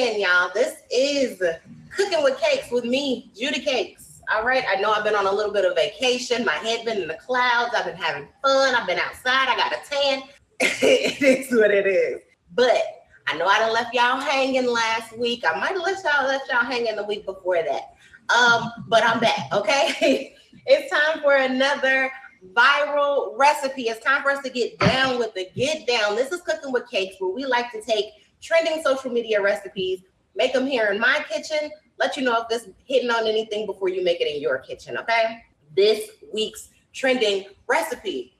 in, y'all. This is Cooking with Cakes with me, Judy Cakes. All right, I know I've been on a little bit of vacation. My head been in the clouds. I've been having fun. I've been outside. I got a tan. It is what it is. But I know I done left y'all hanging last week. I might have left y'all hanging the week before that. But I'm back, okay? It's time for another viral recipe. It's time for us to get down with the get down. This is Cooking with Cakes, where we like to take trending social media recipes, make them here in my kitchen, let you know if this hitting on anything before you make it in your kitchen, okay? This week's trending recipe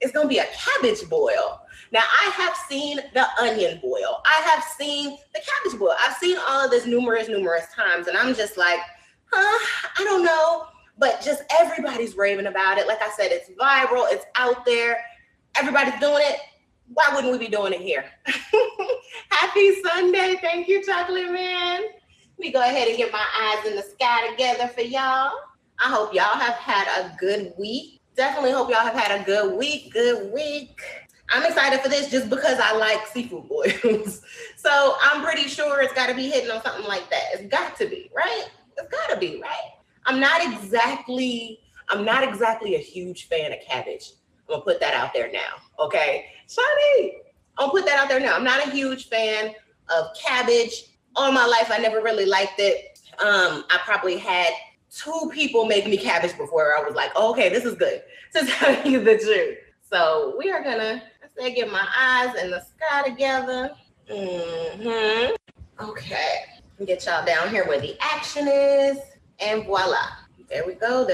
is gonna be a cabbage boil. Now, I have seen the onion boil. I have seen the cabbage boil. I've seen all of this numerous times, and I'm just like, I don't know. But just everybody's raving about it. Like I said, it's viral, it's out there. Everybody's doing it. Why wouldn't we be doing it here? Happy Sunday. Thank you, Chocolate Man. Let me go ahead and get my eyes in the sky together for y'all. I hope y'all have had a good week. Definitely hope y'all have had a good week. I'm excited for this just because I like seafood boils. So I'm pretty sure it's got to be hitting on something like that. It's got to be, right? It's got to be, right? I'm not exactly a huge fan of cabbage. I'm gonna put that out there now, okay? Shawty, I'm gonna put that out there now. I'm not a huge fan of cabbage. All my life, I never really liked it. I probably had 2 people make me cabbage before I was like, oh, okay, this is good, to tell you the truth. So we are gonna, get my eyes in the sky together. Okay, get y'all down here where the action is. And voila, there we go.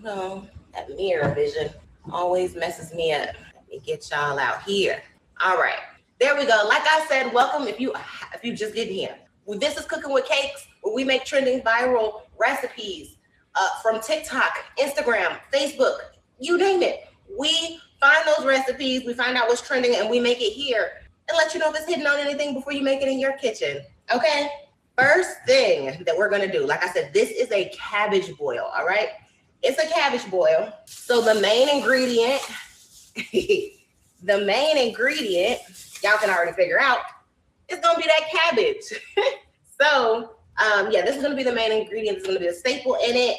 Oh, that mirror vision always messes me up. Let me get y'all out here. All right, there we go. Like I said, welcome if you just getting here. Well, this is Cooking with Cakes, where we make trending viral recipes from TikTok, Instagram, Facebook, you name it. We find those recipes, we find out what's trending, and we make it here and let you know if it's hitting on anything before you make it in your kitchen, okay? First thing that we're gonna do, like I said, this is a cabbage boil, all right? It's a cabbage boil. So the main ingredient, y'all can already figure out, it's gonna be that cabbage. So, yeah, this is gonna be the main ingredient. It's gonna be a staple in it.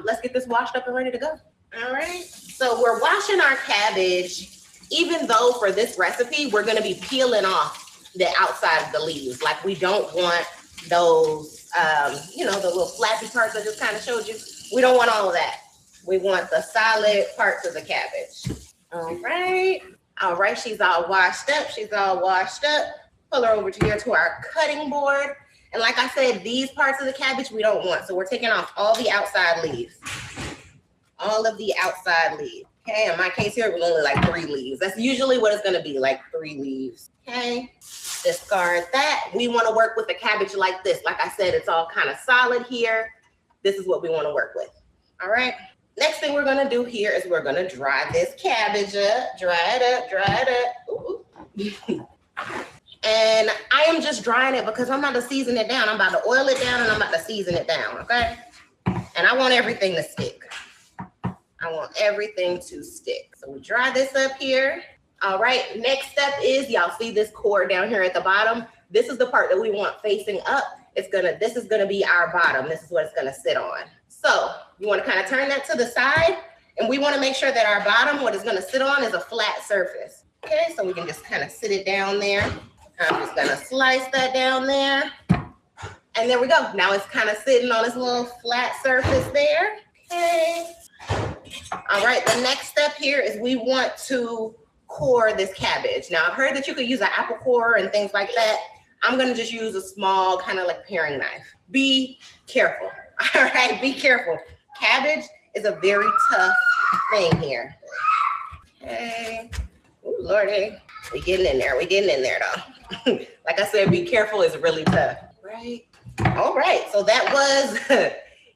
Let's get this washed up and ready to go. All right, so we're washing our cabbage, even though for this recipe, we're gonna be peeling off the outside of the leaves. Like, we don't want those, the little flappy parts I just kind of showed you. We don't want all of that. We want the solid parts of the cabbage. All right, she's all washed up. Pull her over to here to our cutting board. And like I said, these parts of the cabbage we don't want. So we're taking off all the outside leaves. All of the outside leaves. Okay, in my case here, it was only like 3 leaves. That's usually what it's gonna be, like 3 leaves. Okay, discard that. We wanna work with the cabbage like this. Like I said, it's all kind of solid here. This is what we wanna work with, all right? Next thing we're gonna do here is we're gonna dry this cabbage up. Dry it up. Ooh. And I am just drying it because I'm about to season it down. I'm about to oil it down and I'm about to season it down, okay? And I want everything to stick. So we dry this up here. All right, next step is, y'all see this cord down here at the bottom? This is the part that we want facing up. This is gonna be our bottom. This is what it's gonna sit on. So you wanna kind of turn that to the side, and we wanna make sure that our bottom, what it's gonna sit on, is a flat surface. Okay, so we can just kind of sit it down there. I'm just gonna slice that down there. And there we go. Now it's kind of sitting on this little flat surface there. Okay. All right, the next step here is we want to core this cabbage. Now, I've heard that you could use an apple core and things like that. I'm gonna just use a small kind of like paring knife. Be careful, all right? Be careful. Cabbage is a very tough thing here. Okay, oh Lordy. We getting in there though. Like I said, be careful is really tough, right? All right, so that was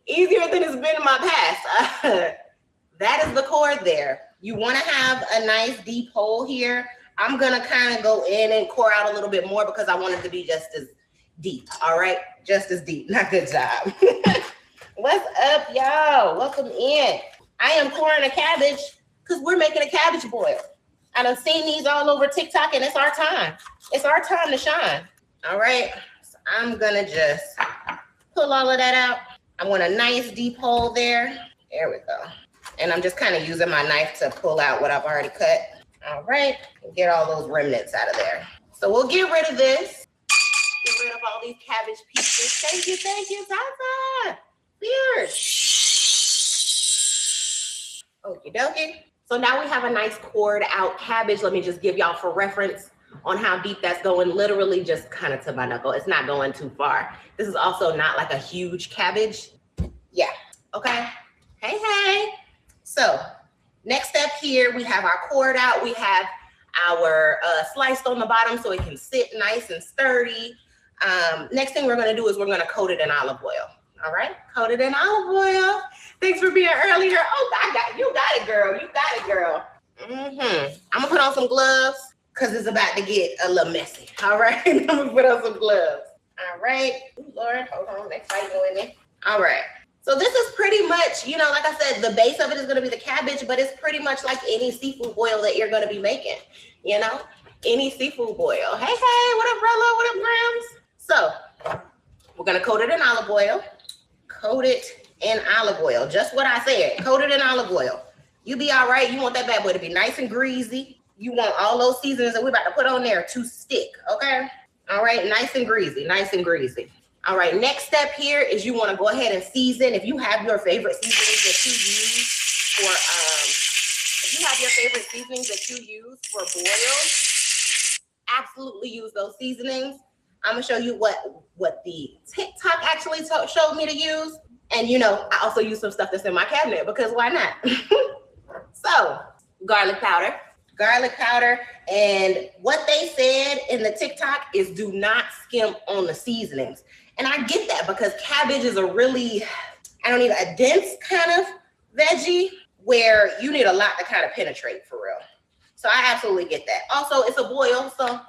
easier than it's been in my past. That is the cord there. You wanna have a nice deep hole here. I'm gonna kind of go in and core out a little bit more because I want it to be just as deep, all right? Just as deep, not good job. What's up, y'all? Welcome in. I am coring a cabbage because we're making a cabbage boil. I done seen these all over TikTok and it's our time. It's our time to shine. All right, so I'm gonna just pull all of that out. I want a nice deep hole there. There we go. And I'm just kind of using my knife to pull out what I've already cut. All right, get all those remnants out of there. So we'll get rid of this. Get rid of all these cabbage pieces. Thank you, Tata. Fierce. Okie dokie. So now we have a nice cored out cabbage. Let me just give y'all for reference on how deep that's going. Literally just kind of to my knuckle. It's not going too far. This is also not like a huge cabbage. Yeah, okay. Hey. So next step here, we have our cored out. We have our sliced on the bottom so it can sit nice and sturdy. Next thing we're gonna do is we're gonna coat it in olive oil. All right, coat it in olive oil. Thanks for being earlier. Oh, you got it, girl. You got it, girl. I'm gonna put on some gloves because it's about to get a little messy. All right, I'm gonna put on some gloves. All right, ooh, Lord, hold on, next fight go in there. All right, so this is pretty much, you know, like I said, the base of it is gonna be the cabbage, but it's pretty much like any seafood boil that you're gonna be making, you know? Any seafood boil. Hey, what up, Rella? What up, Grams? So we're gonna coat it in olive oil. Coat it in olive oil. Just what I said, coat it in olive oil. You be all right. You want that bad boy to be nice and greasy. You want all those seasonings that we're about to put on there to stick, okay? All right, nice and greasy, nice and greasy. All right, next step here is you wanna go ahead and season. If you have your favorite seasonings that you use for, boils, absolutely use those seasonings. I'm gonna show you what the TikTok actually showed me to use. And you know, I also use some stuff that's in my cabinet because why not? So, garlic powder. And what they said in the TikTok is do not skimp on the seasonings. And I get that because cabbage is a really, a dense kind of veggie where you need a lot to kind of penetrate for real. So I absolutely get that. Also, it's a boil, so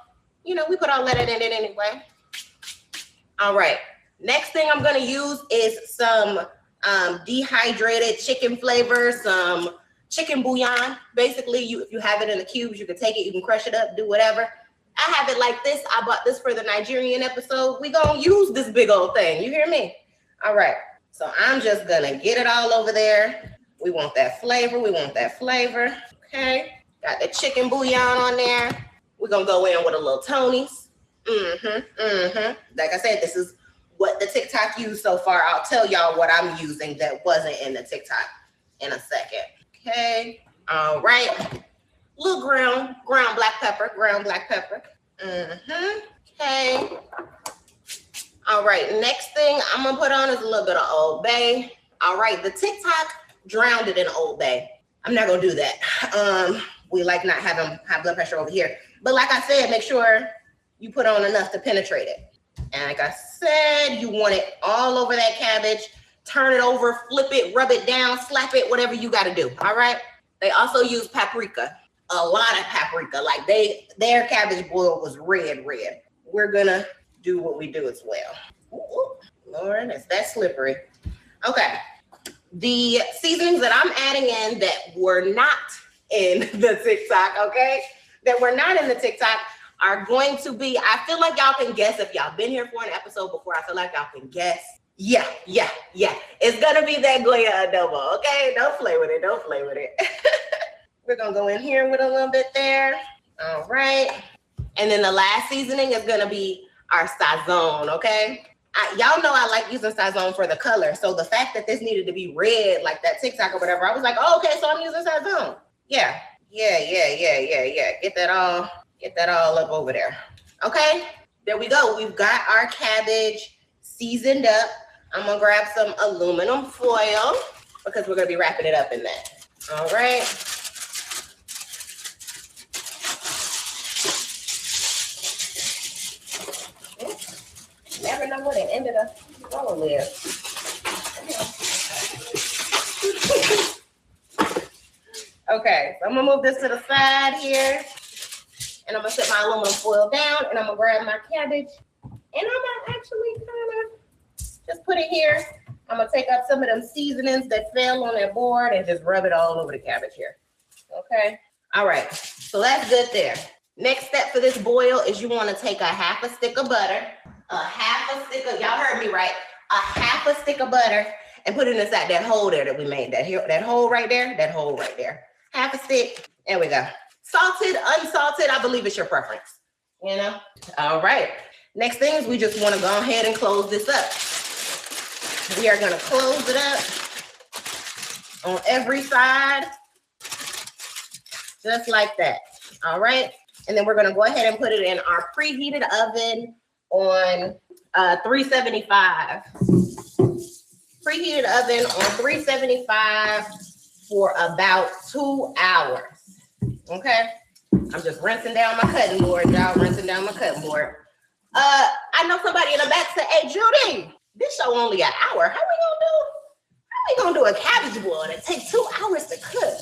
you know, we put all that in it anyway. All right, next thing I'm gonna use is some dehydrated chicken flavor, some chicken bouillon. Basically, if you have it in the cubes, you can take it, you can crush it up, do whatever. I have it like this. I bought this for the Nigerian episode. We gonna use this big old thing, you hear me? All right, so I'm just gonna get it all over there. We want that flavor, okay? Got the chicken bouillon on there. We're gonna go in with a little Tony's. Like I said, this is what the TikTok used so far. I'll tell y'all what I'm using that wasn't in the TikTok in a second. Okay. All right. Little ground black pepper. Okay. All right. Next thing I'm gonna put on is a little bit of Old Bay. All right. The TikTok drowned it in Old Bay. I'm not gonna do that. We like not having high blood pressure over here. But like I said, make sure you put on enough to penetrate it. And like I said, you want it all over that cabbage. Turn it over, flip it, rub it down, slap it, whatever you gotta do, all right? They also use paprika, a lot of paprika. Like their cabbage boil was red. We're gonna do what we do as well. Ooh, Lord, it's that slippery. Okay, the seasonings that I'm adding in that were not in the TikTok, okay? That were not in the TikTok are going to be, I feel like y'all can guess if y'all been here for an episode before. I feel like y'all can guess. Yeah. It's gonna be that Goya adobo, okay? Don't play with it. We're gonna go in here with a little bit there. All right. And then the last seasoning is gonna be our sazon, okay? Y'all know I like using sazon for the color. So the fact that this needed to be red like that TikTok or whatever, I was like, oh, okay, so I'm using sazon. Yeah. Get that all up over there. Okay, there we go. We've got our cabbage seasoned up. I'm gonna grab some aluminum foil because we're gonna be wrapping it up in that. All right. Never know what it ended up going with. Okay, so I'm gonna move this to the side here. And I'm gonna set my aluminum foil down and I'm gonna grab my cabbage. And I'm gonna actually kind of just put it here. I'm gonna take up some of them seasonings that fell on that board and just rub it all over the cabbage here. Okay, all right, so that's good there. Next step for this boil is you wanna take a half a stick of butter. a half a stick of, y'all heard me right, a half a stick of butter and put it inside that hole there that we made. That hole right there, that hole right there. Half a stick, there we go. Salted, unsalted, I believe it's your preference, you know? All right, next thing is we just wanna go ahead and close this up. We are gonna close it up on every side, just like that, all right? And then we're gonna go ahead and put it in our preheated oven on 375. Preheated oven on 375 for about 2 hours, okay? I'm just rinsing down my cutting board, y'all, rinsing down my cutting board. I know somebody in the back said, hey, Judy, this show only an hour. How we gonna do a cabbage boil and it takes 2 hours to cook?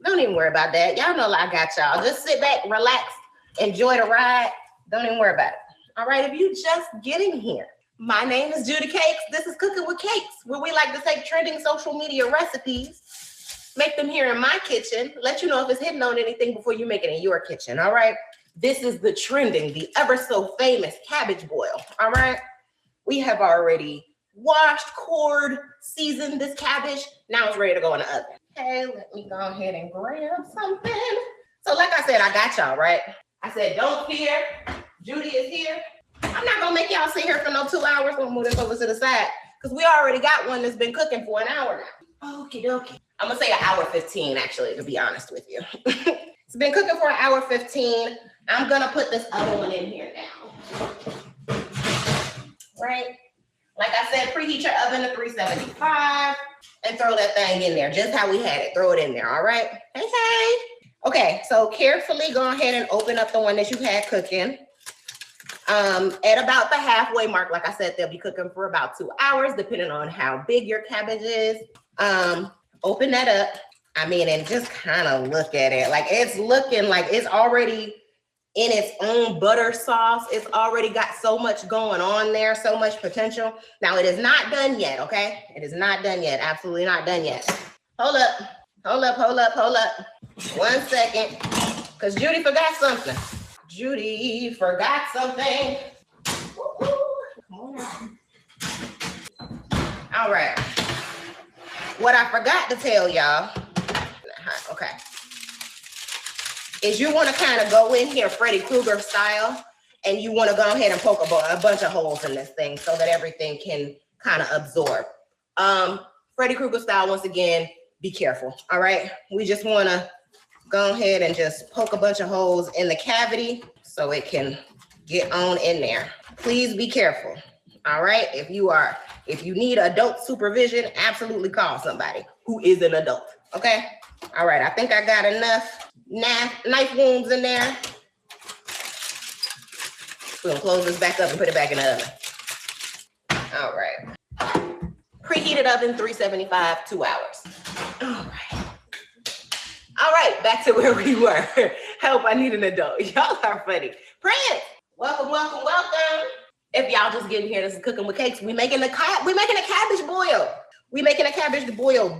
Don't even worry about that. Y'all know I got y'all. Just sit back, relax, enjoy the ride. Don't even worry about it. All right, if you just getting here, my name is Judy Cakes. This is Cooking with Cakes, where we like to take trending social media recipes, make them here in my kitchen, let you know if it's hidden on anything before you make it in your kitchen, all right? This is the trending, the ever so famous cabbage boil, all right? We have already washed, cored, seasoned this cabbage. Now it's ready to go in the oven. Okay, let me go ahead and grab something. So like I said, I got y'all, right? I said, don't fear, Judy is here. I'm not gonna make y'all sit here for no 2 hours. We'll move this over to the side because we already got one that's been cooking for an hour now. Okie dokie. I'm gonna say an hour 15, actually, to be honest with you. It's been cooking for an hour 15. I'm gonna put this other one in here now. Right? Like I said, preheat your oven to 375 and throw that thing in there, just how we had it. Throw it in there, all right? Hey. Okay, so carefully go ahead and open up the one that you had cooking. At about the halfway mark, like I said, they'll be cooking for about 2 hours, depending on how big your cabbage is. Open that up. I mean, and just kind of look at it. Like it's looking like it's already in its own butter sauce. It's already got so much going on there, so much potential. Now, it is not done yet, okay? It is not done yet. Absolutely not done yet. Hold up. 1 second, because Judy forgot something. Judy forgot something. All right. What I forgot to tell y'all, okay, is you want to kind of go in here Freddy Krueger style, and you want to go ahead and poke a bunch of holes in this thing so that everything can kind of absorb. Freddy Krueger style, once again, be careful, all right? We just want to go ahead and just poke a bunch of holes in the cavity so it can get on in there. Please be careful, all right? If you need adult supervision, absolutely call somebody who is an adult, okay? All right, I think I got enough knife wounds in there. We're gonna close this back up and put it back in the oven. All right. Preheated oven, 375, 2 hours. All right, back to where we were. Help, I need an adult. Y'all are funny. Prince, welcome. If y'all just getting here, this is Cooking with Cakes. We making a cabbage boil.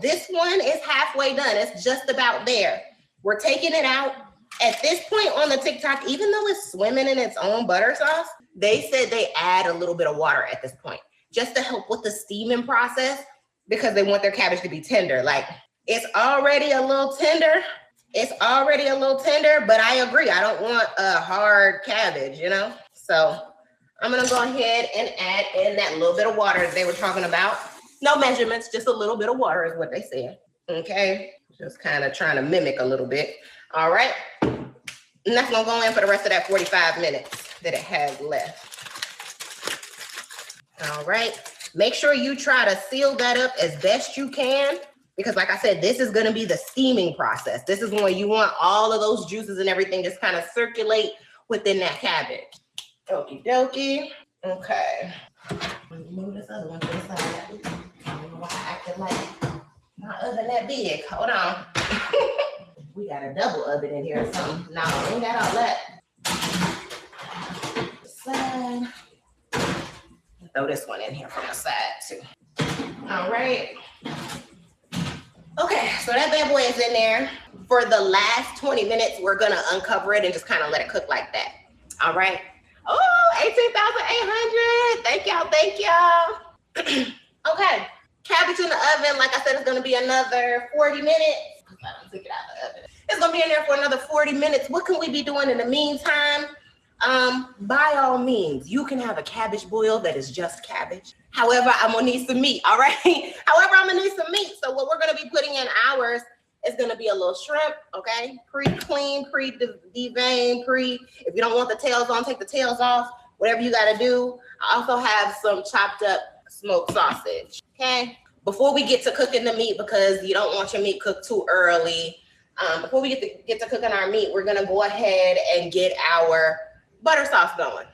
This one is halfway done. It's just about there. We're taking it out. At this point on the TikTok, even though it's swimming in its own butter sauce, they said they add a little bit of water at this point just to help with the steaming process because they want their cabbage to be tender. Like, it's already a little tender, but I agree. I don't want a hard cabbage, you know? So I'm gonna go ahead and add in that little bit of water that they were talking about. No measurements, just a little bit of water is what they said, okay? Just kind of trying to mimic a little bit, all right? And that's gonna go in for the rest of that 45 minutes that it has left. All right, make sure you try to seal that up as best you can because like I said, this is gonna be the steaming process. This is when you want all of those juices and everything just kind of circulate within that cabbage. Okie dokie, okay. Move this other one to the side. I don't know why I acted like my oven that big. Hold on. We got a double oven in here or something. No, we ain't got all that. Side. Throw this one in here from the side too. All right. Okay, so that bad boy is in there. For the last 20 minutes, we're gonna uncover it and just kind of let it cook like that. All right. Oh, 18,800. Thank y'all. Thank y'all. Okay. Cabbage in the oven. Like I said, it's going to be another 40 minutes. I took it out of the oven. It's going to be in there for another 40 minutes. What can we be doing in the meantime? By all means, you can have a cabbage boil that is just cabbage. However, I'm going to need some meat. All right. However, I'm going to need some meat. So what we're going to be putting in ours is going to be a little shrimp. Okay. Pre-clean, pre-deveined, if you don't want the tails on, take the tails off. Whatever you got to do. I also have some chopped up smoked sausage. Okay. Before we get to cooking the meat, because you don't want your meat cooked too early. Before we get to cooking our meat, we're going to go ahead and get our butter sauce going.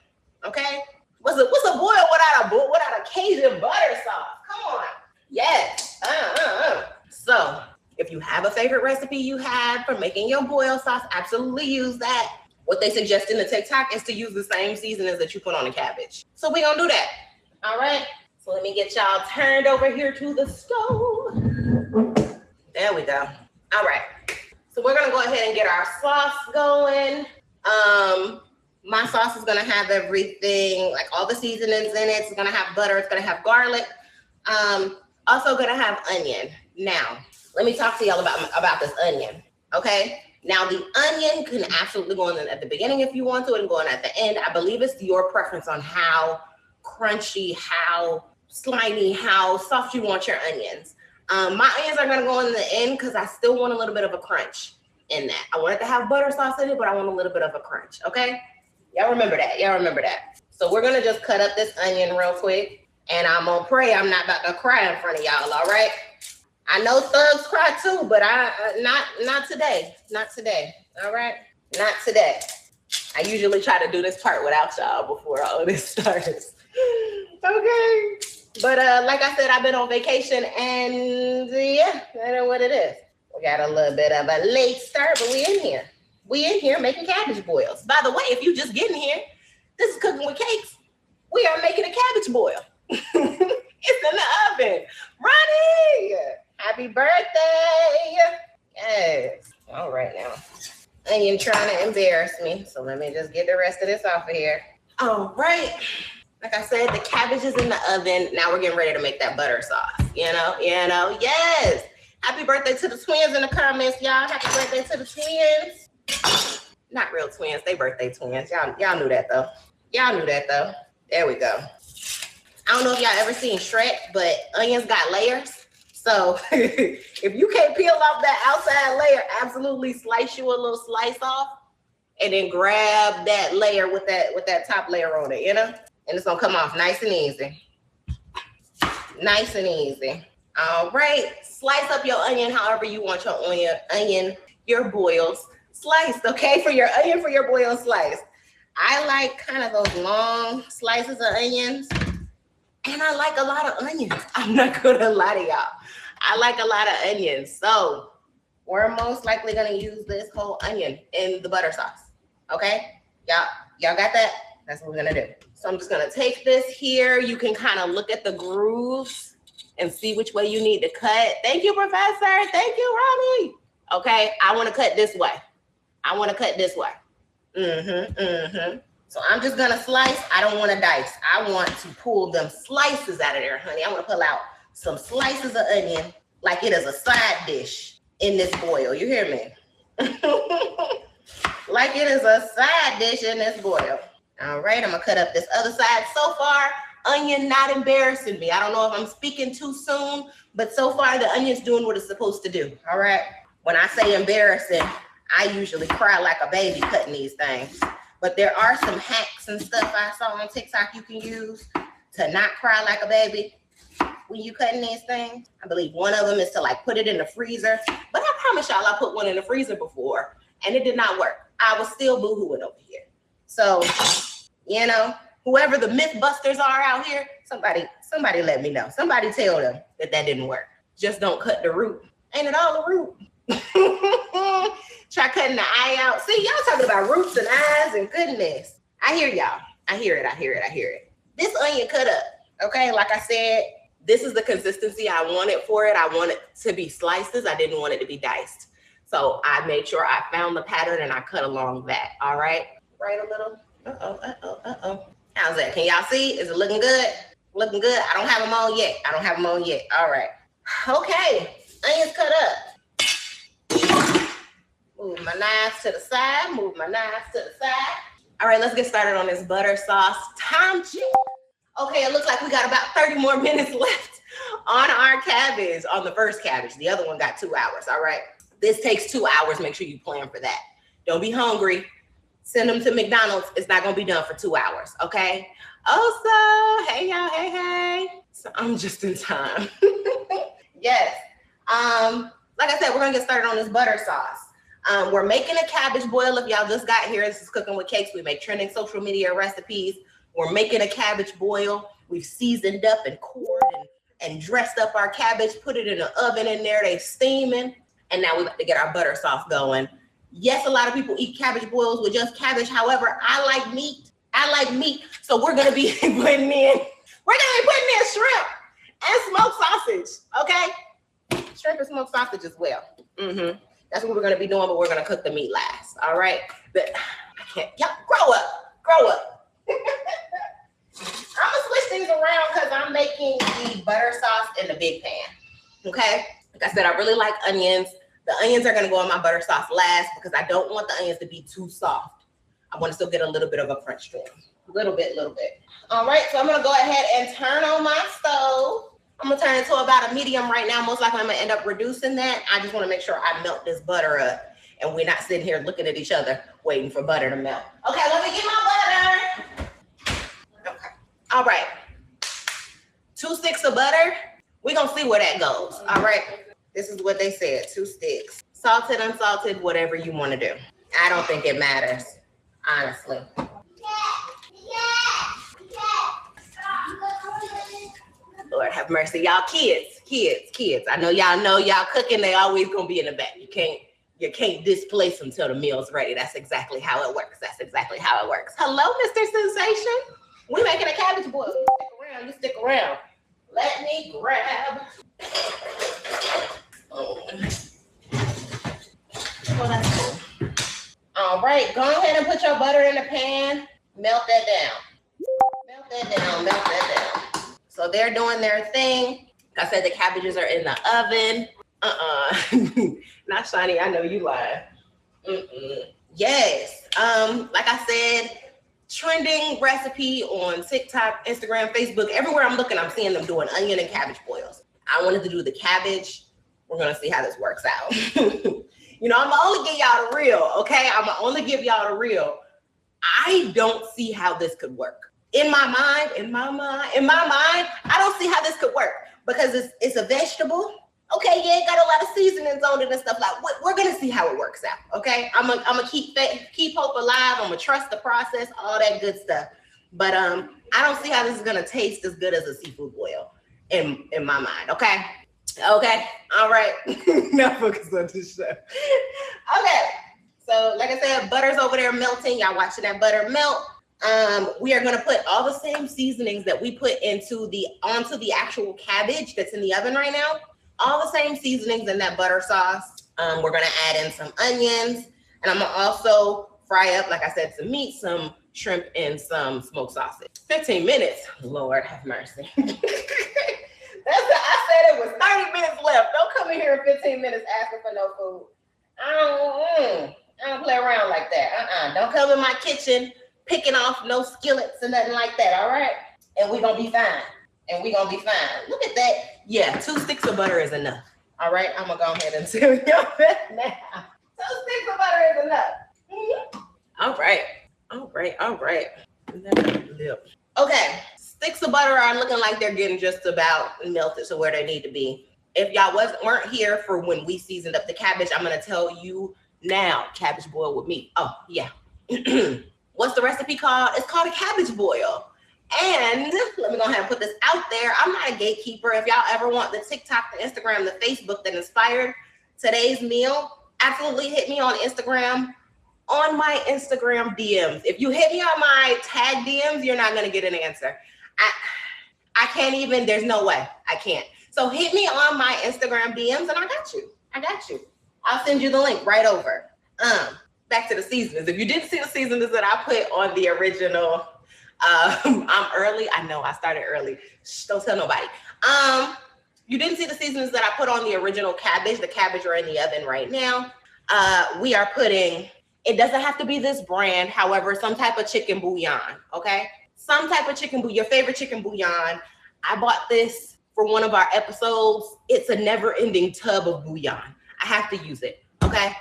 Okay. What's a boil without a Cajun butter sauce? Come on. Yes. So if you have a favorite recipe you have for making your boil sauce, absolutely use that. What they suggest in the TikTok is to use the same seasonings that you put on the cabbage. So we're going to do that. All right. So let me get y'all turned over here to the stove. There we go. All right. So we're going to go ahead and get our sauce going. My sauce is going to have everything, like all the seasonings in it. It's going to have butter. It's going to have garlic. Also going to have onion. Now, let me talk to y'all about this onion. Okay. Now, the onion can absolutely go in at the beginning if you want to and go in at the end. I believe it's your preference on how crunchy, how slimy, how soft you want your onions. My onions are going to go in the end because I still want a little bit of a crunch in that. I want it to have butter sauce in it, but I want a little bit of a crunch. Okay. Y'all remember that. So we're going to just cut up this onion real quick, and I'm going to pray I'm not about to cry in front of y'all. All right. I know thugs cry too, but not today. Not today. All right. Not today. I usually try to do this part without y'all before all of this starts. Okay. But like I said, I've been on vacation, and yeah, I know what it is. We got a little bit of a late start, but we in here. We in here making cabbage boils. By the way, if you just getting here, this is Cooking with Cakes. We are making a cabbage boil. It's in the oven. Ronnie, happy birthday. Yes. All right now. Onion trying to embarrass me. So let me just get the rest of this off of here. All right. Like I said, the cabbage is in the oven. Now we're getting ready to make that butter sauce. You know, yes. Happy birthday to the twins in the comments, y'all. Happy birthday to the twins. Not real twins, they birthday twins. Y'all knew that though. There we go. I don't know if y'all ever seen Shrek, but onions got layers. So if you can't peel off that outside layer, absolutely slice you a little slice off and then grab that layer with that top layer on it, you know? And it's gonna come off nice and easy. Nice and easy. All right. Slice up your onion however you want your onion, your boils sliced, okay? For your onion, for your boil sliced. I like kind of those long slices of onions. And I like a lot of onions. I'm not gonna lie to y'all. I like a lot of onions. So we're most likely gonna use this whole onion in the butter sauce. Okay? Y'all got that? That's what we're gonna do. So I'm just gonna take this here. You can kind of look at the grooves and see which way you need to cut. Thank you, Professor. Thank you, Ronnie. Okay, I wanna cut this way. So I'm just gonna slice. I don't wanna dice. I want to pull them slices out of there, honey. I wanna pull out some slices of onion like it is a side dish in this boil. You hear me? Like it is a side dish in this boil. All right, I'm gonna cut up this other side. So far, onion not embarrassing me. I don't know if I'm speaking too soon, but so far the onion's doing what it's supposed to do. All right. When I say embarrassing, I usually cry like a baby cutting these things. But there are some hacks and stuff I saw on TikTok you can use to not cry like a baby when you cutting these things. I believe one of them is to like put it in the freezer. But I promise y'all I put one in the freezer before and it did not work. I was still boohooing over here. So, you know, whoever the myth busters are out here, somebody let me know. Somebody tell them that didn't work. Just don't cut the root. Ain't it all a root? Try cutting the eye out. See, y'all talking about roots and eyes and goodness. I hear y'all. I hear it. This onion cut up, okay? Like I said, this is the consistency I wanted for it. I want it to be slices. I didn't want it to be diced. So I made sure I found the pattern and I cut along that, all right? Right a little. Uh-oh. good. Can y'all see? Is it looking good? Looking good? I don't have them on yet. All right. Okay. Onions cut up. Move my knives to the side. All right, let's get started on this butter sauce. Time check. Okay, it looks like we got about 30 more minutes left on our cabbage, on the first cabbage. The other one got 2 hours, all right? This takes 2 hours. Make sure you plan for that. Don't be hungry. Send them to McDonald's. It's not going to be done for 2 hours, okay? Also, hey, y'all, hey. So I'm just in time. Yes. Like I said, we're going to get started on this butter sauce. We're making a cabbage boil. If y'all just got here, this is Cooking with Cakes. We make trending social media recipes. We're making a cabbage boil. We've seasoned up and cored and dressed up our cabbage, put it in the oven in there. They steaming. And now we're about to get our butter sauce going. Yes, a lot of people eat cabbage boils with just cabbage. However, I like meat. So we're going to be putting in shrimp and smoked sausage. Okay? Shrimp and smoked sausage as well. That's what we're going to be doing, but we're going to cook the meat last. All right? But I can't. Y'all, grow up. I'm gonna switch things around because I'm making the butter sauce in the big pan. Okay, like I said, I really like onions. The onions are gonna go in my butter sauce last because I don't want the onions to be too soft. I want to still get a little bit of a crunch to them. Little bit. All right, so I'm gonna go ahead and turn on my stove. I'm gonna turn it to about a medium right now. Most likely I'm gonna end up reducing that. I just want to make sure I melt this butter up and we're not sitting here looking at each other waiting for butter to melt. Okay, let me get my butter. Okay. All right. 2 sticks of butter. We're going to see where that goes. All right. This is what they said. 2 sticks. Salted, unsalted, whatever you want to do. I don't think it matters, honestly. Lord have mercy. Y'all kids. I know y'all cooking. They always going to be in the back. You can't displace them till the meal's ready. That's exactly how it works. Hello, Mr. Sensation. We making a cabbage boil. You stick around. Let me grab. Oh, that's cool. All right, go ahead and put your butter in the pan. Melt that down. So they're doing their thing. Like I said, the cabbages are in the oven. Not Shani, I know you lying. Yes. Like I said, trending recipe on TikTok, Instagram, Facebook, everywhere I'm looking, I'm seeing them doing onion and cabbage boils. I wanted to do the cabbage. We're gonna see how this works out. I'm gonna only give y'all the real, okay? I'm gonna only give y'all the real. I don't see how this could work. In my mind, I don't see how this could work because it's a vegetable. Okay, yeah, it got a lot of seasonings on it and stuff like. We're gonna see how it works out. Okay, I'm gonna keep hope alive. I'm gonna trust the process, all that good stuff. But I don't see how this is gonna taste as good as a seafood boil in my mind. Okay, all right. Now focus on this show. Okay, so like I said, butter's over there melting. Y'all watching that butter melt. We are gonna put all the same seasonings that we put onto the actual cabbage that's in the oven right now. All the same seasonings in that butter sauce. We're gonna add in some onions, and I'm gonna also fry up, like I said, some meat, some shrimp, and some smoked sausage. 15 minutes. Lord have mercy. I said it was 30 minutes left. Don't come in here in 15 minutes asking for no food. I don't play around like that. Don't come in my kitchen picking off no skillets and nothing like that. All right, and we're gonna be fine. Look at that. Yeah, 2 sticks of butter is enough. All right, I'm gonna go ahead and tell you that now. 2 sticks of butter is enough. All right. Okay, sticks of butter are looking like they're getting just about melted to where they need to be. If y'all weren't here for when we seasoned up the cabbage, I'm gonna tell you now. Cabbage boil with meat. Oh yeah. What's the recipe called? It's called a cabbage boil. And let me go ahead and put this out there. I'm not a gatekeeper. If y'all ever want the TikTok, the Instagram, the Facebook that inspired today's meal, absolutely hit me on Instagram, on my Instagram DMs. If you hit me on my tag DMs, you're not going to get an answer. I can't even, there's no way. I can't. So hit me on my Instagram DMs and I got you. I'll send you the link right over. Back to the seasonings. If you didn't see the seasonings that I put on the original I'm early. I know I started early. Shh, don't tell nobody. You didn't see the seasonings that I put on the original cabbage. The cabbage are in the oven right now. We are putting, it doesn't have to be this brand, however, some type of chicken bouillon, okay? Some type of chicken bouillon, your favorite chicken bouillon. I bought this for one of our episodes. It's a never-ending tub of bouillon. I have to use it, okay?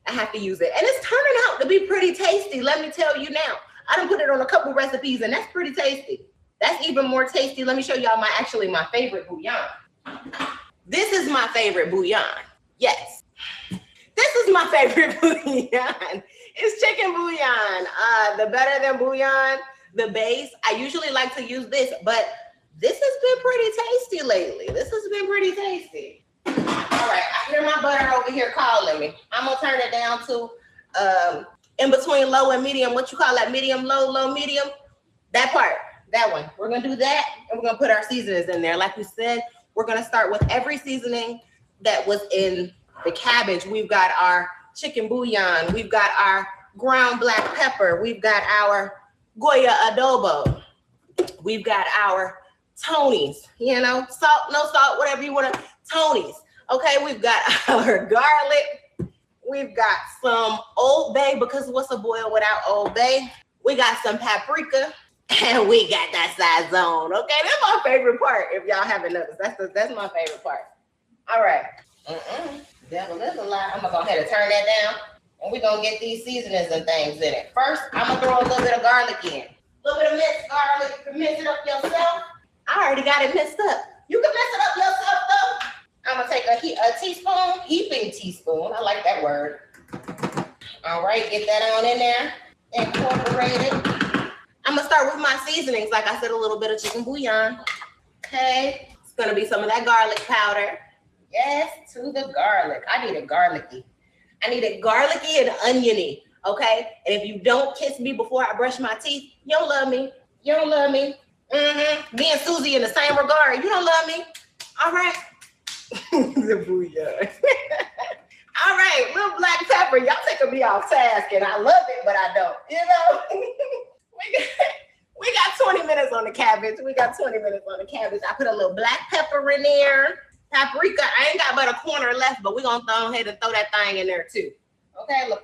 I have to use it. And it's turning out to be pretty tasty, let me tell you now. I done put it on a couple recipes and that's pretty tasty. That's even more tasty. Let me show y'all my favorite bouillon. This is my favorite bouillon. Yes. This is my favorite bouillon. It's chicken bouillon. The better than bouillon, the base. I usually like to use this, but this has been pretty tasty lately. This has been pretty tasty. All right, I hear my butter over here calling me. I'm gonna turn it down to in between low and medium. What you call that? Medium, low, low, medium? That part, that one. We're gonna do that, and we're gonna put our seasonings in there. Like we said, we're gonna start with every seasoning that was in the cabbage. We've got our chicken bouillon. We've got our ground black pepper. We've got our Goya adobo. We've got our Tony's, you know, salt, no salt, whatever you want to, Tony's. Okay, we've got our garlic. We've got some Old Bay, because what's a boil without Old Bay? We got some paprika, and we got that sazon. Okay, that's my favorite part. If y'all haven't noticed, that's my favorite part. All right. Devil is a lie. I'm gonna go ahead and turn that down, and we're gonna get these seasonings and things in it. First, I'm gonna throw a little bit of garlic in. A little bit of minced garlic. You can mince it up yourself. I already got it mixed up. You can mix it up yourself though. I'm gonna take a teaspoon, heaping teaspoon. I like that word. All right, get that on in there. Incorporate it. I'm gonna start with my seasonings. Like I said, a little bit of chicken bouillon. Okay, it's gonna be some of that garlic powder. Yes, to the garlic. I need it garlicky. I need it garlicky and oniony. Okay, and if you don't kiss me before I brush my teeth, you don't love me. You don't love me. Me and Susie in the same regard. You don't love me. All right. The bouillon. All right, little black pepper. Y'all taking me off task, and I love it, but I don't. You know, we got 20 minutes on the cabbage. I put a little black pepper in there. Paprika. I ain't got but a corner left, but we're gonna go ahead and throw that thing in there too. Okay, look,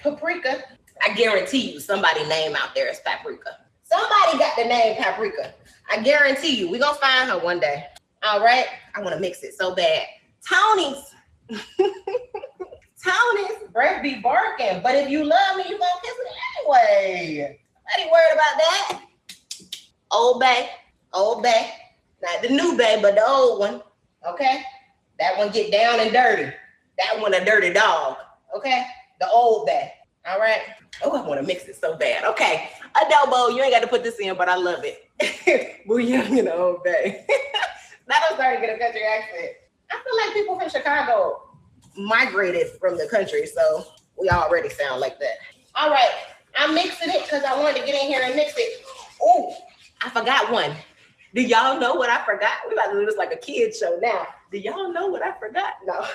paprika. I guarantee you, somebody's name out there is Paprika. Somebody got the name Paprika. I guarantee you, we're gonna find her one day. All right, I want to mix it so bad. Tony's, breath be barking, but if you love me, you gonna kiss me anyway. I ain't worried about that. Old Bay, not the new Bay, but the old one. Okay, that one get down and dirty. That one a dirty dog. Okay, the Old Bay. All right. Oh, I want to mix it so bad. Okay, adobo. You ain't got to put this in, but I love it. Bouillon in the Old Bay. Now I'm starting to get a country accent. I feel like people from Chicago migrated from the country, so we already sound like that. All right, I'm mixing it because I wanted to get in here and mix it. Oh, I forgot one. Do y'all know what I forgot? We about to do this like a kid's show now. Do y'all know what I forgot? No.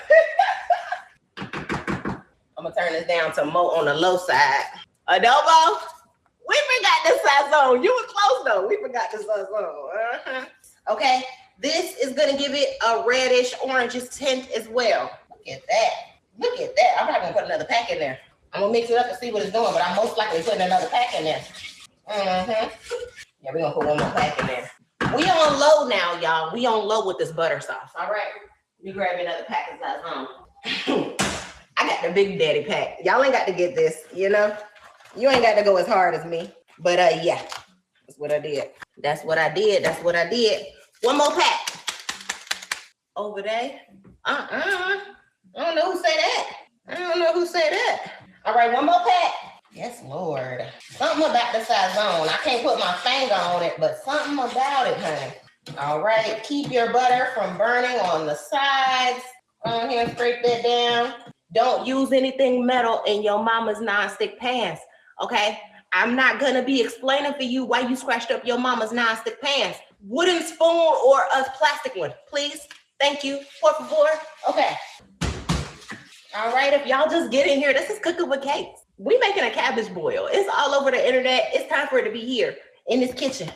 I'm gonna turn this down to more on the low side. Adobo, we forgot the sazon. You were close though. We forgot the sazon. Okay. This is gonna give it a reddish, orangish tint as well. Look at that. I'm probably gonna put another pack in there. I'm gonna mix it up and see what it's doing, but I'm most likely putting another pack in there. Yeah, we're gonna put one more pack in there. We on low now, y'all. We on low with this butter sauce. All right. Let me grab another pack of sazon. I got the big daddy pack. Y'all ain't got to get this, you know? You ain't got to go as hard as me. But yeah, that's what I did. One more pack. Over there. I don't know who said that. All right, one more pack. Yes, Lord. Something about the sazon. I can't put my finger on it, but something about it, honey. All right, keep your butter from burning on the sides. On here, scrape that down. Don't use anything metal in your mama's nonstick pans, okay? I'm not gonna be explaining for you why you scratched up your mama's nonstick pans. Wooden spoon or a plastic one, please. Thank you. Por favor. Okay. All right, if y'all just get in here, this is Cooking with Cakes. We making a cabbage boil. It's all over the internet. It's time for it to be here. in this kitchen,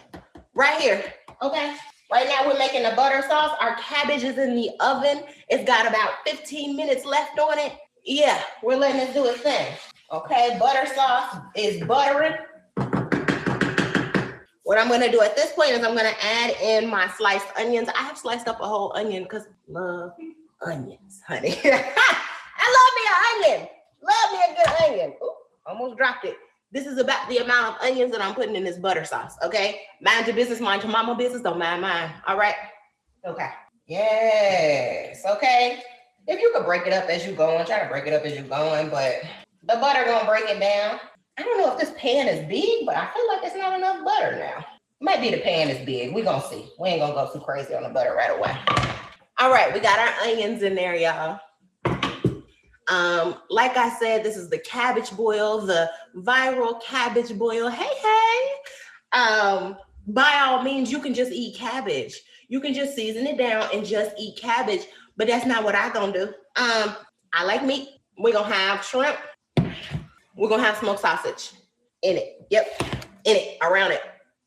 right here, okay? Right now we're making the butter sauce. Our cabbage is in the oven. It's got about 15 minutes left on it. Yeah, we're letting it do its thing. Okay, butter sauce is buttering. What I'm gonna do at this point is I'm gonna add in my sliced onions. I have sliced up a whole onion because love onions, honey. I love me an onion. Love me a good onion. Ooh, almost dropped it. This is about the amount of onions that I'm putting in this butter sauce, okay? Mind your business, mind your mama business, don't mind mine, all right? Okay, yes, okay. If you could break it up as you're going, try to break it up as you're going, but the butter gonna break it down. I don't know if this pan is big, but I feel like it's not enough butter now. Might be the pan is big, we gonna see. We ain't gonna go too crazy on the butter right away. All right, we got our onions in there, y'all. Like I said, this is the cabbage boil, the viral cabbage boil. Hey, hey. By all means, you can just eat cabbage. You can just season it down and just eat cabbage, but that's not what I'm gonna do. I like meat. We're gonna have shrimp. We're gonna have smoked sausage in it. Yep, in it, around it,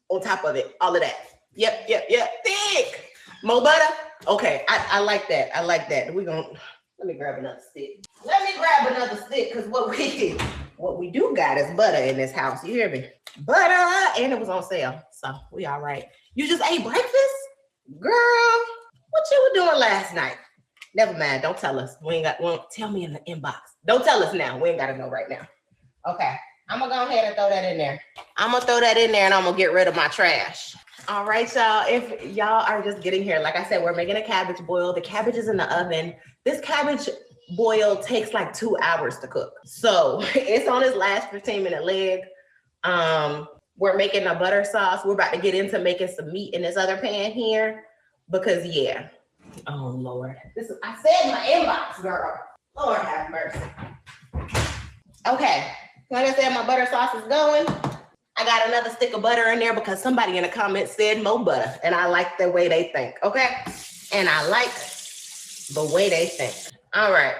on top of it, all of that. Yep. Thick. More butter. Okay, I like that. I like that. Let me grab another stick. Because what we do got is butter in this house. You hear me? Butter, and it was on sale. So we all right. You just ate breakfast? Girl, what you were doing last night? Never mind, don't tell us. Won't tell me in the inbox. Don't tell us now. We ain't gotta know right now. Okay, I'm gonna go ahead and throw that in there. I'm gonna throw that in there and I'm gonna get rid of my trash. All right, y'all, if y'all are just getting here, like I said, we're making a cabbage boil. The cabbage is in the oven. This cabbage boil takes like 2 hours to cook. So it's on its last 15-minute leg. We're making a butter sauce. We're about to get into making some meat in this other pan here because yeah. Oh Lord. I said my inbox, girl. Lord have mercy. Okay. Like I said, my butter sauce is going. I got another stick of butter in there because somebody in the comments said more butter. And I like the way they think. Okay. And I like the way they think. All right.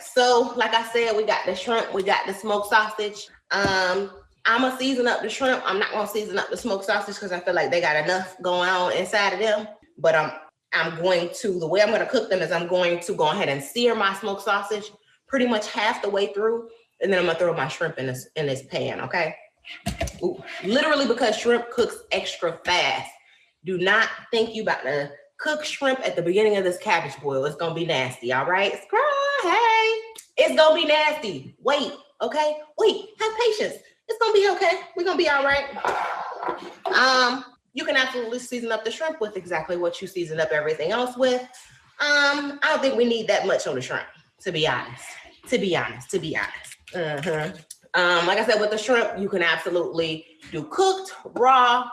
So like I said, we got the shrimp, we got the smoked sausage. I'm gonna season up the shrimp. I'm not gonna season up the smoked sausage because I feel like they got enough going on inside of them. But the way I'm gonna cook them is I'm going to go ahead and sear my smoked sausage pretty much half the way through. And then I'm gonna throw my shrimp in this pan, okay? Ooh, literally because shrimp cooks extra fast. Do not think you about to cook shrimp at the beginning of this cabbage boil. It's gonna be nasty, all right? Hey, it's gonna be nasty. Wait, okay? Wait, have patience. It's gonna be okay. We're gonna be all right. You can absolutely season up the shrimp with exactly what you season up everything else with. I don't think we need that much on the shrimp, to be honest. Like I said, with the shrimp, you can absolutely do cooked, raw,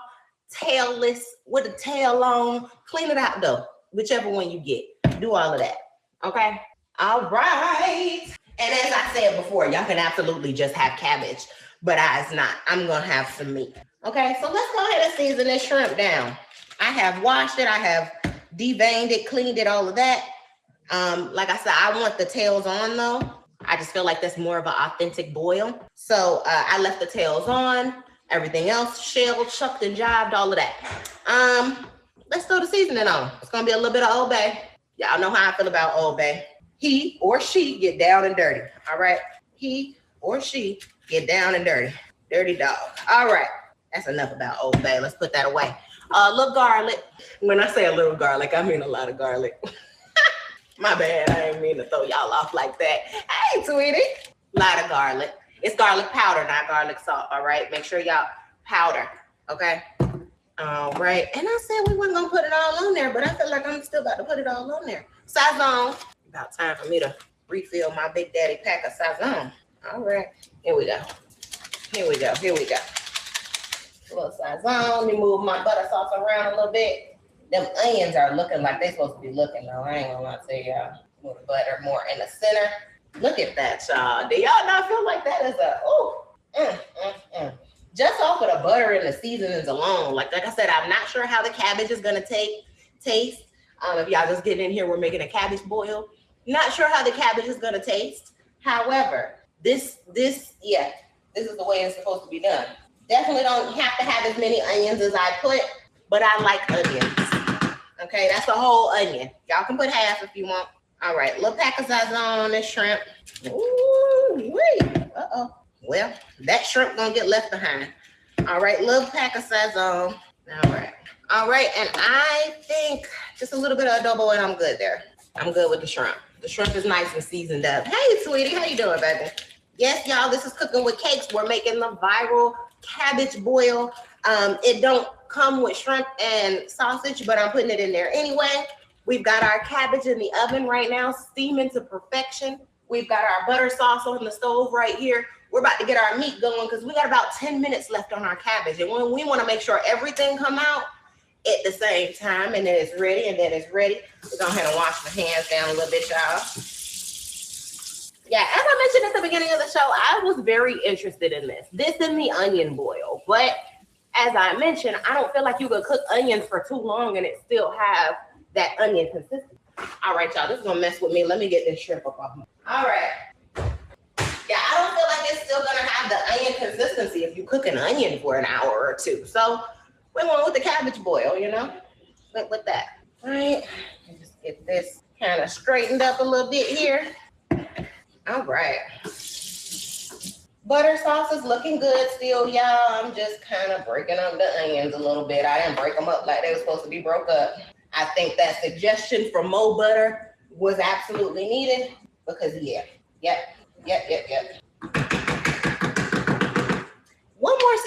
tailless, with the tail on. Clean it out though, whichever one you get. Do all of that, okay? All right. And as I said before, y'all can absolutely just have cabbage, but it's not. I'm gonna have some meat. Okay, so let's go ahead and season this shrimp down. I have washed it, I have deveined it, cleaned it, all of that. Like I said, I want the tails on though. I just feel like that's more of an authentic boil. So I left the tails on, everything else shelled, chucked and jived, all of that. Let's throw the seasoning on. It's gonna be a little bit of Old Bay. Y'all know how I feel about Old Bay. He or she get down and dirty, all right? He or she get down and dirty. Dirty dog. All right, that's enough about Old Bay. Let's put that away. A little garlic. When I say a little garlic, I mean a lot of garlic. My bad, I didn't mean to throw y'all off like that. Hey, sweetie. A lot of garlic. It's garlic powder, not garlic salt, all right? Make sure y'all powder, okay? All right, and I said we weren't gonna put it all on there, but I feel like I'm still about to put it all on there. Sazon. About time for me to refill my Big Daddy pack of Sazon. All right, here we go. A little Sazon. Let me move my butter sauce around a little bit. Them onions are looking like they're supposed to be looking though. I ain't gonna lie to y'all. Move the butter more in the center. Look at that, y'all. Do y'all not feel like that is just off of the butter and the seasonings alone? Like I said, I'm not sure how the cabbage is gonna taste. If y'all just getting in here, we're making a cabbage boil. Not sure how the cabbage is gonna taste. However, this is the way it's supposed to be done. Definitely don't have to have as many onions as I put, but I like onions. Okay, that's the whole onion. Y'all can put half if you want. All right, little pack of Sazon on this shrimp. Ooh, wait. Uh-oh. Well, that shrimp gonna get left behind. All right, little pack of Sazon. All right. All right, and I think just a little bit of adobo and I'm good there. I'm good with the shrimp. The shrimp is nice and seasoned up. Hey, sweetie, how you doing, baby? Yes, y'all, this is Cooking with Cakes. We're making the viral cabbage boil. It don't come with shrimp and sausage, but I'm putting it in there anyway. We've got our cabbage in the oven right now, steaming to perfection. We've got our butter sauce on the stove right here. We're about to get our meat going because we got about 10 minutes left on our cabbage. And when we want to make sure everything come out at the same time, and then it's ready, and then it's ready. We're going to go ahead and wash the hands down a little bit, y'all. Yeah, as I mentioned at the beginning of the show, I was very interested in this and the onion boil. But as I mentioned, I don't feel like you could cook onions for too long and it still have that onion consistency. All right, y'all, this is gonna mess with me. Let me get this shrimp up off. All right. Yeah, I don't feel like it's still gonna have the onion consistency if you cook an onion for an hour or two. So we went with the cabbage boil, you know, went with that. All right, just get this kind of straightened up a little bit here. All right. Butter sauce is looking good still, y'all. I'm just kind of breaking up the onions a little bit. I didn't break them up like they were supposed to be broke up. I think that suggestion for more butter was absolutely needed because, yeah. Yep. One more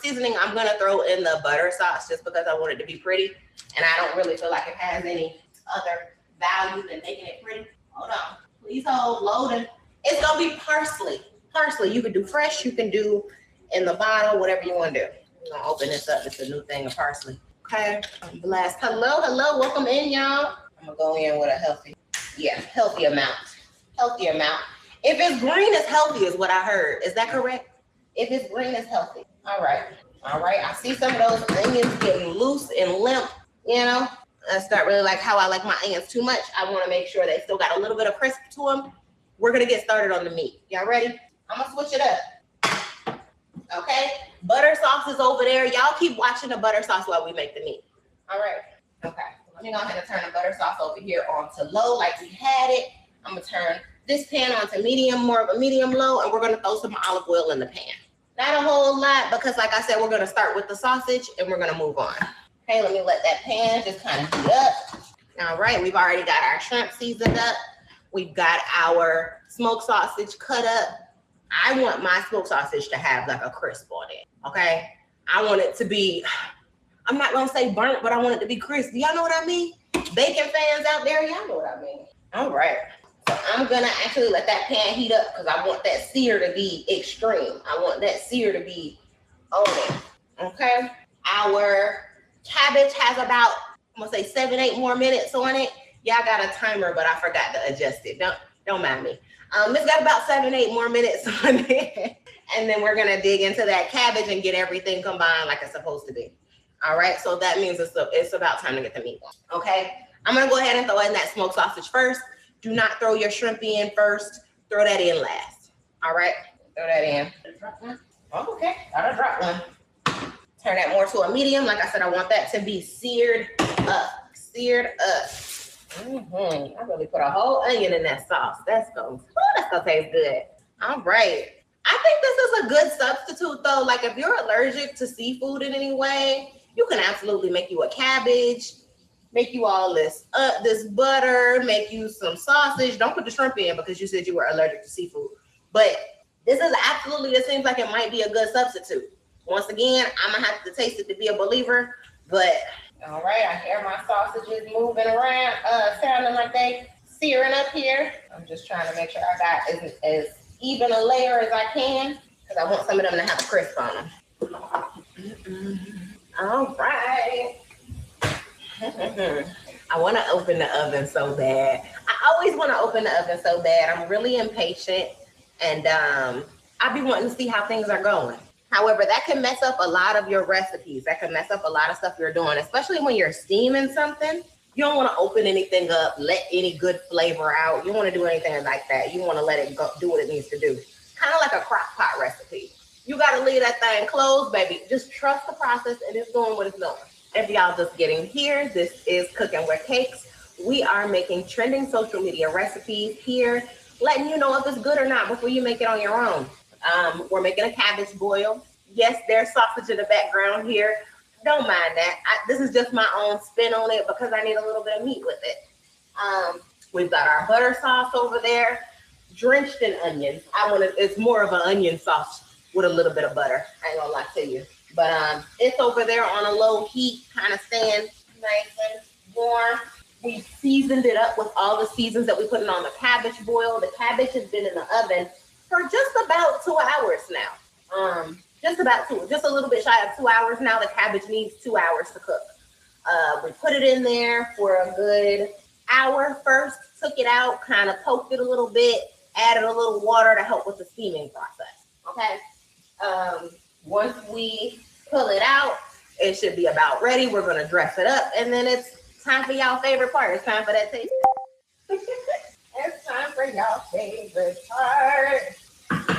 seasoning I'm going to throw in the butter sauce just because I want it to be pretty. And I don't really feel like it has any other value than making it pretty. Hold on. Please hold. Loading. It's going to be parsley. Parsley. You can do fresh. You can do in the bottle, whatever you want to do. I'm going to open this up. It's a new thing of parsley. Okay. Blast. Hello. Welcome in, y'all. I'm going to go in with a healthy amount. Healthy amount. If it's green, it's healthy is what I heard. Is that correct? If it's green, it's healthy. All right. I see some of those onions getting loose and limp, you know. That's not really like how I like my onions too much. I want to make sure they still got a little bit of crisp to them. We're going to get started on the meat. Y'all ready? I'm going to switch it up. Okay. Butter sauce is over there. Y'all keep watching the butter sauce while we make the meat. All right. Okay. Let me go ahead and turn the butter sauce over here onto low like we had it. I'm going to turn this pan onto medium, more of a medium low, and we're going to throw some olive oil in the pan. Not a whole lot because, like I said, we're going to start with the sausage and we're going to move on. Okay, let me let that pan just kind of heat up. All right, we've already got our shrimp seasoned up. We've got our smoked sausage cut up. I want my smoked sausage to have like a crisp on it, okay? I want it to be, I'm not going to say burnt, but I want it to be crispy. Y'all know what I mean? Bacon fans out there, y'all know what I mean. All right. So I'm going to actually let that pan heat up because I want that sear to be extreme. I want that sear to be on it, okay? Our cabbage has about, I'm going to say 7-8 more minutes on it. Y'all got a timer, but I forgot to adjust it. Don't mind me. It's got about 7-8 more minutes on it. And then we're going to dig into that cabbage and get everything combined like it's supposed to be. All right, so that means it's about time to get the meat on, okay? I'm going to go ahead and throw in that smoked sausage first. Do not throw your shrimp in first. Throw that in last. All right, throw that in. Oh, okay, gotta drop one. Turn that more to a medium. Like I said, I want that to be seared up. I really put a whole onion in that sauce. That's gonna taste good. All right. I think this is a good substitute though. Like if you're allergic to seafood in any way, you can absolutely make you a cabbage, make you all this butter, make you some sausage. Don't put the shrimp in because you said you were allergic to seafood. But this is absolutely, it seems like it might be a good substitute. Once again, I'm gonna have to taste it to be a believer, but all right, I hear my sausages moving around, sounding like they searing up here. I'm just trying to make sure I got as even a layer as I can because I want some of them to have a crisp on them. All right. I want to open the oven so bad. I always want to open the oven so bad. I'm really impatient and I be wanting to see how things are going. However, that can mess up a lot of your recipes. That can mess up a lot of stuff you're doing, especially when you're steaming something. You don't want to open anything up, let any good flavor out. You don't want to do anything like that. You want to let it go, do what it needs to do. Kind of like a crock pot recipe. You got to leave that thing closed, baby. Just trust the process and it's doing what it's doing. If y'all just getting here, this is Cooking with Cakes. We are making trending social media recipes here, letting you know if it's good or not before you make it on your own. We're making a cabbage boil. Yes, there's sausage in the background here. Don't mind that. This is just my own spin on it because I need a little bit of meat with it. We've got our butter sauce over there, drenched in onions. It's more of an onion sauce with a little bit of butter. I ain't gonna lie to you. But it's over there on a low heat, kind of staying nice and warm. We seasoned it up with all the seasons that we put in on the cabbage boil. The cabbage has been in the oven for just about 2 hours now. Just a little bit shy of 2 hours now. The cabbage needs 2 hours to cook. We put it in there for a good hour first, took it out, kind of poked it a little bit, added a little water to help with the steaming process. Okay. Once we pull it out, it should be about ready. We're going to dress it up, and then it's time for y'all favorite part. It's time for that taste. It's time for y'all favorite part.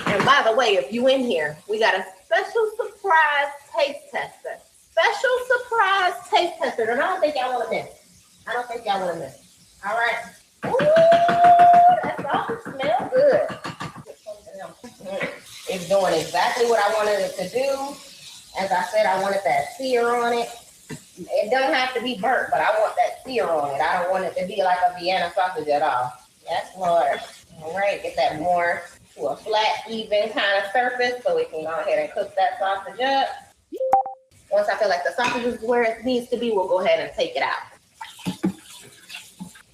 And by the way, if you in here, we got a special surprise taste tester. Special surprise taste tester. And I don't think y'all want to miss. All right. Ooh, that sausage smells good. It's doing exactly what I wanted it to do. As I said, I wanted that sear on it. It don't have to be burnt, but I want that sear on it. I don't want it to be like a Vienna sausage at all. Yes, Lord. All right, get that more to a flat, even kind of surface so we can go ahead and cook that sausage up. Once I feel like the sausage is where it needs to be, we'll go ahead and take it out.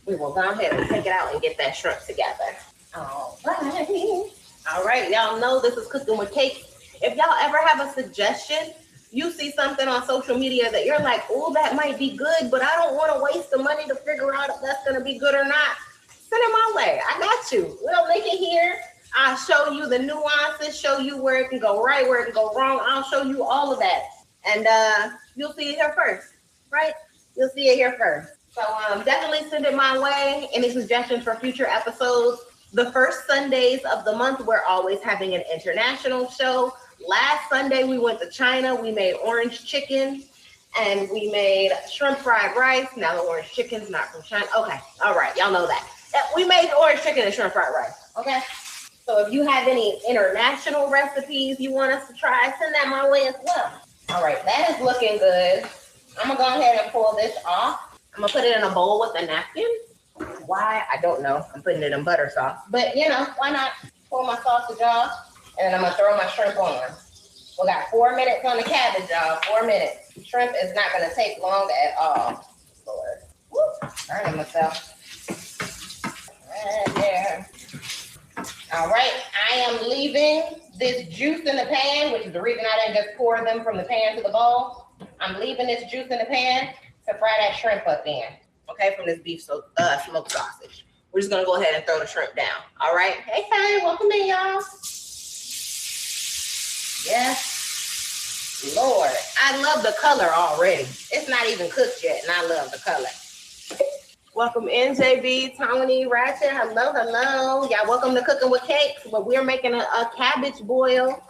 We will go ahead and take it out and get that shrimp together. All right, y'all know this is Cooking with Cakes. If y'all ever have a suggestion, you see something on social media that you're like, oh, that might be good, but I don't want to waste the money to figure out if that's going to be good or not, send it my way. I got you. We'll link it here. I'll show you the nuances, show you where it can go right, where it can go wrong. I'll show you all of that. And you'll see it here first, right? You'll see it here first. So definitely send it my way. Any suggestions for future episodes? The first Sundays of the month, we're always having an international show. Last Sunday, we went to China. We made orange chicken and we made shrimp fried rice. Now the orange chicken's not from China. Okay. All right. Y'all know that. We made orange chicken and shrimp fried rice. Okay. So if you have any international recipes you want us to try, send that my way as well. All right. That is looking good. I'm going to go ahead and pull this off. I'm going to put it in a bowl with a napkin. Why? I don't know. I'm putting it in butter sauce. But, you know, why not pull my sausage off? And then I'm going to throw my shrimp on. We got 4 minutes on the cabbage, y'all. 4 minutes. Shrimp is not going to take long at all. Lord. Woo. Burning myself. Right there. All right. I am leaving this juice in the pan, which is the reason I didn't just pour them from the pan to the bowl. I'm leaving this juice in the pan to fry that shrimp up in. Okay, from this beef smoked sausage. We're just gonna go ahead and throw the shrimp down. All right. Hey, welcome in, y'all. Yes, Lord, I love the color already. It's not even cooked yet, and I love the color. Welcome in, JB, Tony, Ratchet. Hello. Y'all, welcome to Cooking with Cakes. But we're making a cabbage boil.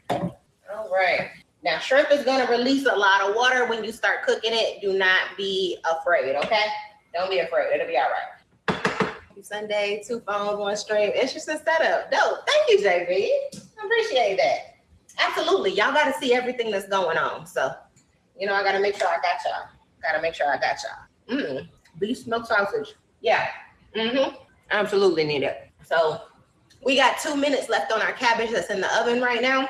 All right. Now, shrimp is going to release a lot of water when you start cooking it. Do not be afraid, okay? Don't be afraid. It'll be all right. Sunday, 2 phones, 1 stream. Interesting setup. Dope. Thank you, JB. I appreciate that. Absolutely. Y'all got to see everything that's going on. So, you know, I got to make sure I got y'all. Beef smoked sausage. Yeah. Absolutely need it. So, we got 2 minutes left on our cabbage that's in the oven right now.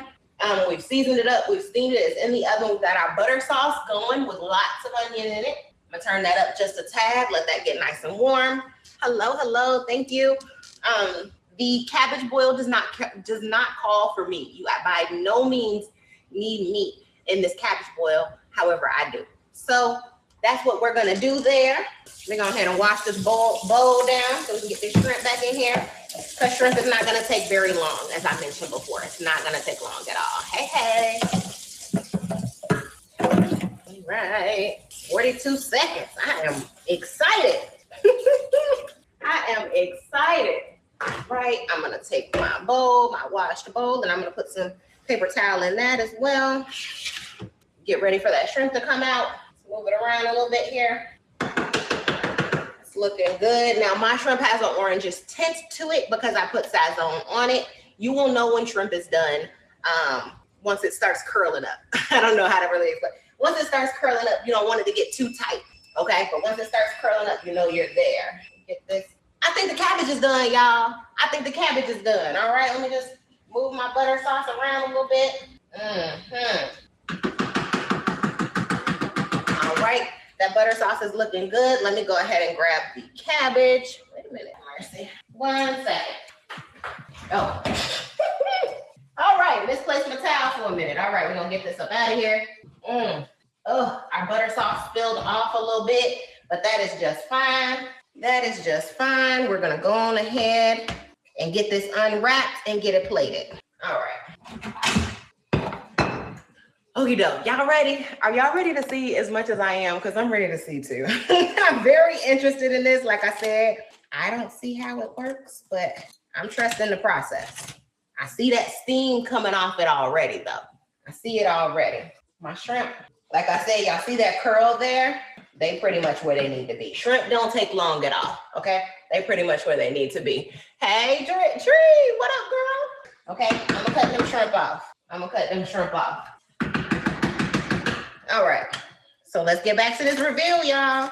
We've seasoned it up. We've steamed it. It's in the oven. We've got our butter sauce going with lots of onion in it. I'm going to turn that up just a tad. Let that get nice and warm. Hello. Thank you. The cabbage boil does not call for meat. You by no means need meat in this cabbage boil. However, I do. So that's what we're going to do there. We're going to go ahead and wash this bowl down so we can get this shrimp back in here. Because shrimp is not going to take very long, as I mentioned before. It's not going to take long at all. Hey. All right. 42 seconds. I am excited. Right. I'm going to take my bowl, my washed bowl, and I'm going to put some paper towel in that as well. Get ready for that shrimp to come out. Move it around a little bit here. It's looking good. Now my shrimp has an orangish tint to it because I put Sazon on it. You will know when shrimp is done once it starts curling up. I don't know how to really explain. Once it starts curling up, you don't want it to get too tight, okay? But once it starts curling up, you know you're there. Get this. I think the cabbage is done, y'all. I think the cabbage is done. All right, let me just move my butter sauce around a little bit. All right, that butter sauce is looking good. Let me go ahead and grab the cabbage. Wait a minute, Marcy. 1 second. Oh. All right, misplaced my towel for a minute. All right, we're gonna get this up out of here. Oh, our butter sauce spilled off a little bit, but that is just fine. That is just fine. We're gonna go on ahead and get this unwrapped and get it plated. All right. Okie doke, y'all ready? Are y'all ready to see as much as I am? Because I'm ready to see too. I'm very interested in this. Like I said, I don't see how it works, but I'm trusting the process. I see that steam coming off it already though. I see it already. My shrimp, like I said, y'all see that curl there? They pretty much where they need to be. Shrimp don't take long at all, okay? They pretty much where they need to be. Hey, Tree, what up, girl? Okay, I'm gonna cut them shrimp off. All right, so let's get back to this review, y'all.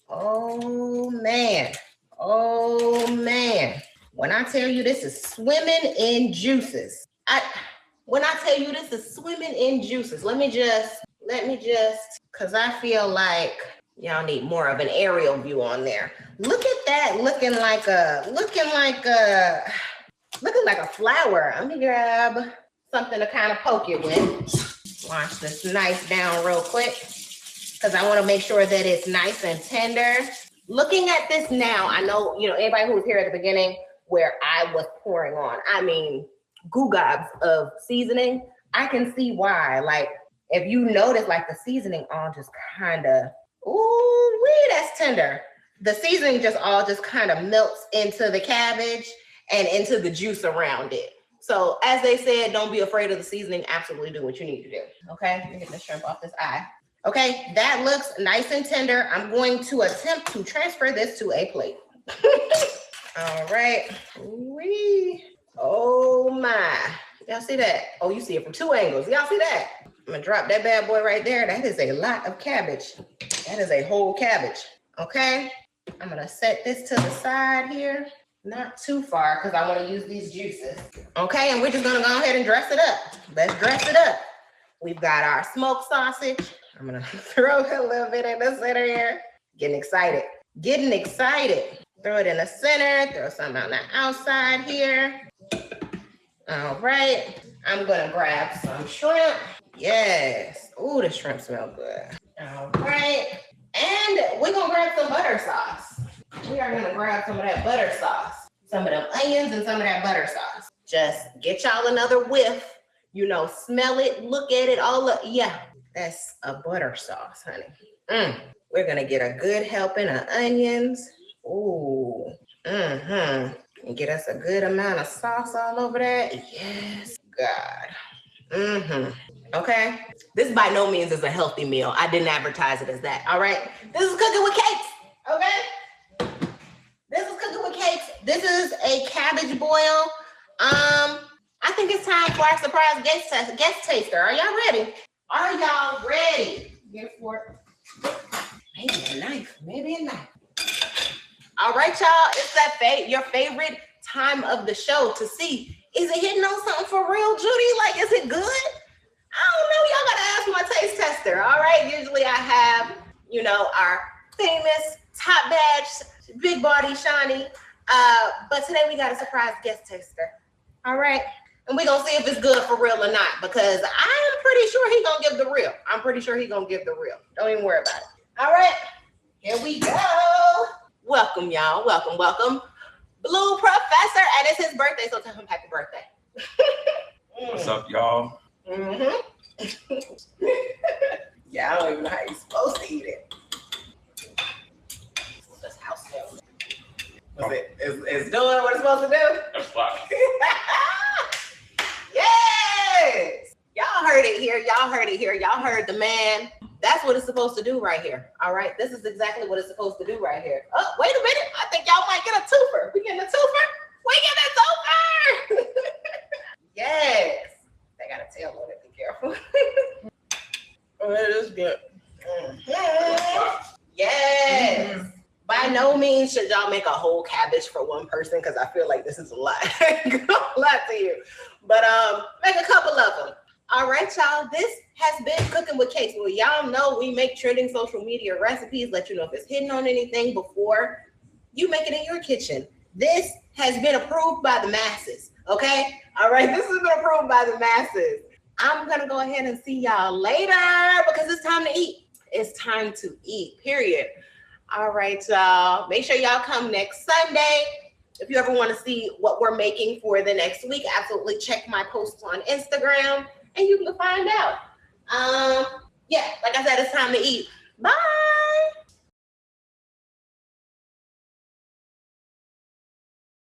Oh man. When I tell you this is swimming in juices. When I tell you this is swimming in juices, let me just, cause I feel like y'all need more of an aerial view on there. Look at that, looking like a flower. Let me grab something to kind of poke it with. Wash this nice down real quick, cause I want to make sure that it's nice and tender. Looking at this now, I know, anybody who was here at the beginning where I was pouring on, goo gobs of seasoning, I can see why. Like, if you notice, like the seasoning all just kind of, ooh, wee, that's tender. The seasoning just kind of melts into the cabbage and into the juice around it. So as they said, don't be afraid of the seasoning. Absolutely do what you need to do. Okay, let me get the shrimp off this eye. Okay, that looks nice and tender. I'm going to attempt to transfer this to a plate. All right. Wee. Oh my. Y'all see that? Oh, you see it from two angles. Y'all see that? I'm gonna drop that bad boy right there. That is a lot of cabbage. That is a whole cabbage. Okay. I'm gonna set this to the side here. Not too far because I want to use these juices. Okay, and we're just gonna go ahead and dress it up. Let's dress it up. We've got our smoked sausage. I'm gonna throw a little bit in the center here. Getting excited. Throw it in the center, throw some on the outside here. All right, I'm gonna grab some shrimp. Yes, ooh, the shrimp smell good. All right, and we're gonna grab some butter sauce. We are gonna grab some of that butter sauce, some of them onions and some of that butter sauce. Just get y'all another whiff, smell it, look at it, all up. Yeah, that's a butter sauce, honey. We're gonna get a good helping of onions. Ooh, and get us a good amount of sauce all over that. Yes, God. Okay, this by no means is a healthy meal. I didn't advertise it as that. All right, this is cooking with cakes. Okay, this is cooking with cakes. This is a cabbage boil. I think it's time for our surprise guest taster. Are y'all ready? Are y'all ready? Get a fork. Maybe a knife. All right, y'all. It's that your favorite time of the show to see, is it hitting on something for real, Judy? Like, is it good? I don't know. Y'all gotta ask my taste tester. All right. Usually I have, our famous top badge, big body Shawnee. But today we got a surprise guest taster. All right. And we're gonna see if it's good for real or not, because I'm pretty sure he's gonna give the real. Don't even worry about it. All right, here we go. Welcome, y'all. Welcome. Blue Professor, and it's his birthday, so tell him happy birthday. What's up, y'all? Yeah, I don't even know how you're supposed to eat it. This house smells. It's doing what it's supposed to do? That's fine. Yay! heard it here. Y'all heard it here. Y'all heard the man. That's what it's supposed to do right here. All right. This is exactly what it's supposed to do right here. Oh, wait a minute. I think y'all might get a twofer. We getting a twofer? We getting a twofer. Yes. They got a tail on it. Be careful. Oh, it is good. Yes. By no means should y'all make a whole cabbage for one person because I feel like this is a lot. A lot to you. But make a couple of them. All right, y'all. This has been Cooking with Cakes. Well, y'all know we make trending social media recipes, let you know if it's hidden on anything before you make it in your kitchen. This has been approved by the masses. Okay? All right. This has been approved by the masses. I'm going to go ahead and see y'all later because it's time to eat. It's time to eat, period. All right, y'all. Make sure y'all come next Sunday. If you ever want to see what we're making for the next week, absolutely check my posts on Instagram and you can find out. Yeah, like I said, it's time to eat. Bye.